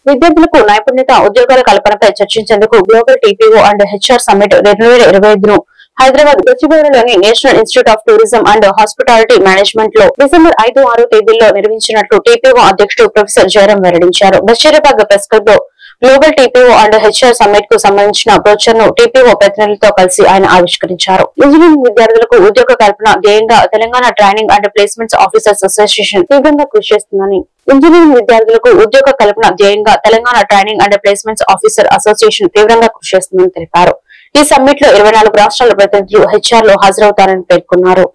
విద్యార్థులకు నైపుణ్యత ఉద్యోగాల కల్పనపై చర్చించేందుకు global TPO and HR summit 2025 ను హైదరాబాద్ గచ్చిబౌలిలోని national institute of tourism and hospitality management లో డిసెంబర్ 5-6 తేదీల్లో నిర్వహించినట్లు టీపీఓ అధ్యక్షుడు ప్రొఫెసర్ జయరాం వెల్లడించారు. బషీరాబాద్ ప్రెస్ క్లబ్ లో global TPO and HR summit కు సంబంధించిన బ్రోచర్ ను టీపీఓ ప్రతినిధులతో కలిసి ఆయన ఆవిష్కరించారు. ఇంజనీరింగ్ విద్యార్థులకు ఉద్యోగ కల్పన ధ్యేయంగా Telangana training and placements officers association తీవ్రంగా కృషి చేస్తుందని, ఇంజనీరింగ్ విద్యార్థులకు ఉద్యోగ కల్పన ధ్యేయంగా Telangana training and placements officer association తీవ్రంగా కృషి చేస్తుందని తెలిపారు. ఈ సమ్మిట్ లో 24 రాష్ట్రాల ప్రతినిధులు హెచ్ఆర్ లో హాజరవుతారని పేర్కొన్నారు.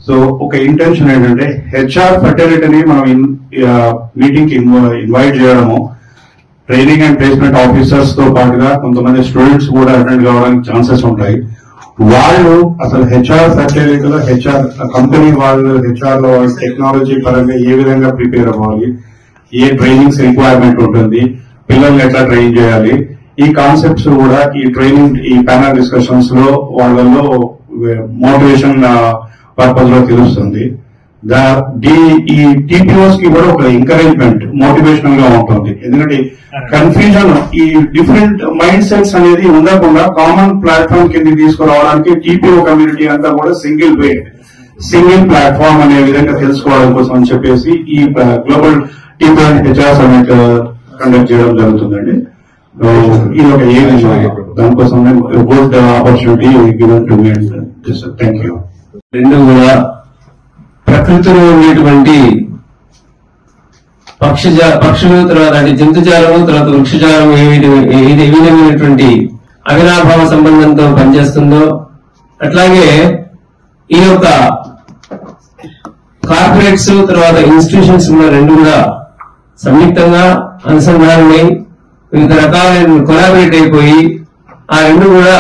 సో ఒక ఇంటెన్షన్ ఏంటంటే హెచ్ఆర్ ఫెటర్నిటీని మనం మీటింగ్ కి ఇన్వైట్ చేయడము, ట్రైనింగ్ అండ్ ప్లేస్మెంట్ ఆఫీసర్స్ తో పాటుగా కొంతమంది స్టూడెంట్స్ కూడా అటెండ్ కావడానికి ఛాన్సెస్ ఉంటాయి. వాళ్ళు అసలు హెచ్ఆర్ ఫెటర్నిటీలో హెచ్ఆర్ కంపెనీ వాళ్ళు హెచ్ఆర్ లో టెక్నాలజీ పరంగా ఏ విధంగా ప్రిపేర్ అవ్వాలి, ఏ ట్రైనింగ్స్ రిక్వైర్మెంట్ ఉంటుంది, పిల్లల్ని ఎట్లా ట్రైన్ చేయాలి, ఈ కాన్సెప్ట్స్ కూడా ఈ ట్రైనింగ్ ఈ ప్యానల్ డిస్కషన్స్ లో వాళ్ళలో మోటివేషన్ పర్పస్ లో తెలుస్తుంది. ఈ టీపీఓస్ కి కూడా ఒక ఎంకరేజ్మెంట్ మోటివేషనల్ గా ఉంటుంది. ఎందుకంటే కన్ఫ్యూజన్ ఈ డిఫరెంట్ మైండ్ సెట్స్ అనేది ఉండకుండా కామన్ ప్లాట్ఫామ్ కింద తీసుకురావడానికి టీపీఓ కమ్యూనిటీ అంతా కూడా సింగిల్ ప్లాట్ఫామ్ అనే విధంగా తెలుసుకోవడం కోసం అని చెప్పేసి ఈ global TPO and HR summit conduct చేయడం జరుగుతుందండి. ఇది ఒక దానికోసం good opportunity given to me. Thank you. రెండు కూడా ప్రకృతిలో ఉండేటువంటి పక్షులు, తర్వాత అంటే జంతుజాలము, తర్వాత వృక్షజాలం ఏ విధమైనటువంటి అవినాభావ సంబంధంతో పనిచేస్తుందో అట్లాగే ఈ యొక్క కార్పొరేట్స్ తర్వాత ఇన్స్టిట్యూషన్స్ రెండు కూడా సంయుక్తంగా అనుసంధానమై వివిధ రకాలైన కొలాబరేట్ అయిపోయి ఆ రెండు కూడా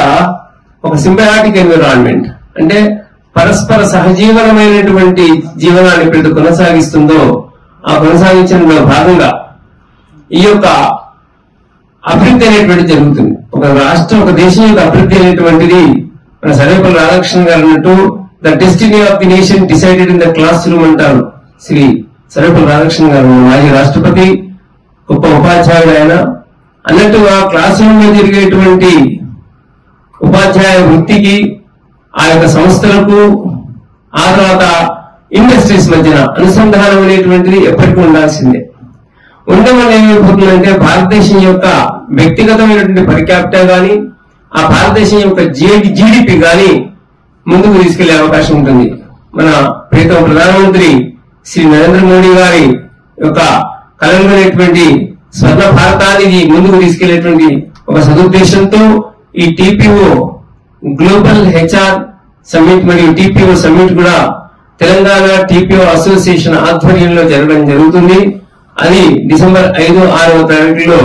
ఒక సింబయాటిక్ ఎన్విరాన్మెంట్ అంటే పరస్పర సహజీవనమైనటువంటి జీవనాన్ని ఎప్పుడైతే కొనసాగిస్తుందో ఆ కొనసాగించడంలో భాగంగా ఈ యొక్క అభివృద్ధి అనేటువంటి జరుగుతుంది. ఒక దేశం యొక్క అభివృద్ధి అనేటువంటిది మన సర్వేపల్లి రాధాకృష్ణన్ గారు అన్నట్టు the destiny of the nation decided in the class room అంటారు శ్రీ సర్వేపల్లి రాధాకృష్ణన్ గారు, మాజీ రాష్ట్రపతి, గొప్ప ఉపాధ్యాయుడు ఆయన. అన్నట్టుగా క్లాస్ రూమ్ లో జరిగేటువంటి ఉపాధ్యాయ వృత్తికి ఆ యొక్క సంస్థలకు ఆ తర్వాత ఇండస్ట్రీస్ మధ్యన అనుసంధానం అనేటువంటిది ఎప్పటికీ ఉండాల్సిందే. ఉండడం వల్ల ఏమైపోతుందంటే భారతదేశం యొక్క వ్యక్తిగతమైనటువంటి పర్ క్యాపిటా గాని ఆ భారతదేశం యొక్క జీడిపి గాని ముందుకు తీసుకెళ్లే అవకాశం ఉంటుంది. మన ప్రియతమ ప్రధానమంత్రి శ్రీ నరేంద్ర మోడీ గారి యొక్క కలలుగనేటువంటి స్వర్ణ భారతానికి ముందుకు తీసుకెళ్లేటువంటి ఒక సదుద్దేశంతో ఈ టీపీఓ గ్లోబల్ హెచ్ఆర్ సమ్మిట్ మరియు టీపీఓ సమ్మిట్ కూడా తెలంగాణ టీపీఓ అసోసియేషన్ ఆధ్వర్యంలో జరగడం జరుగుతుంది. అది డిసెంబర్ 5-6 తారీఖులో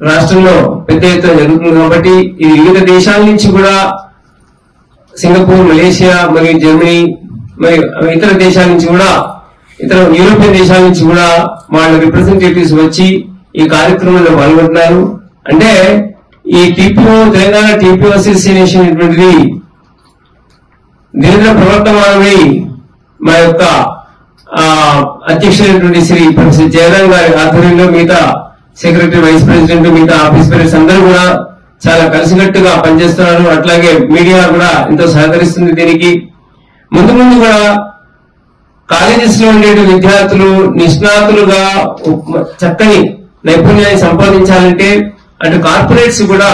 రాష్ట్రంలో పెద్ద ఎత్తున జరుగుతుంది. కాబట్టి ఇది వివిధ దేశాల నుంచి కూడా సింగపూర్, మలేషియా మరియు జర్మనీ మరియు ఇతర దేశాల నుంచి కూడా ఇతర యూరోపియన్ దేశాల నుంచి కూడా వాళ్ళ రిప్రజెంటేటివ్స్ వచ్చి ఈ కార్యక్రమంలో పాల్గొంటున్నారు. అంటే ఈ టీపీఓ తెలంగాణ టీపీఓ అసోసియేషన్ అనేటువంటిది నిరంతర ప్రవర్తమానమై మా యొక్క అధ్యక్షులైనటువంటి శ్రీ ప్రొఫెసర్ జయరాం గారి ఆధ్వర్యంలో మిగతా సెక్రటరీ, వైస్ ప్రెసిడెంట్, మిగతా ఆఫీస్ బేరర్స్ అందరూ కూడా చాలా కలిసికట్టుగా పనిచేస్తున్నారు. అట్లాగే మీడియా కూడా ఎంతో సహకరిస్తుంది. దీనికి ముందు కూడా కాలేజెస్ లో ఉండే విద్యార్థులు నిష్ణాతులుగా చక్కని నైపుణ్యాన్ని సంపాదించాలంటే అటు కార్పొరేట్స్ కూడా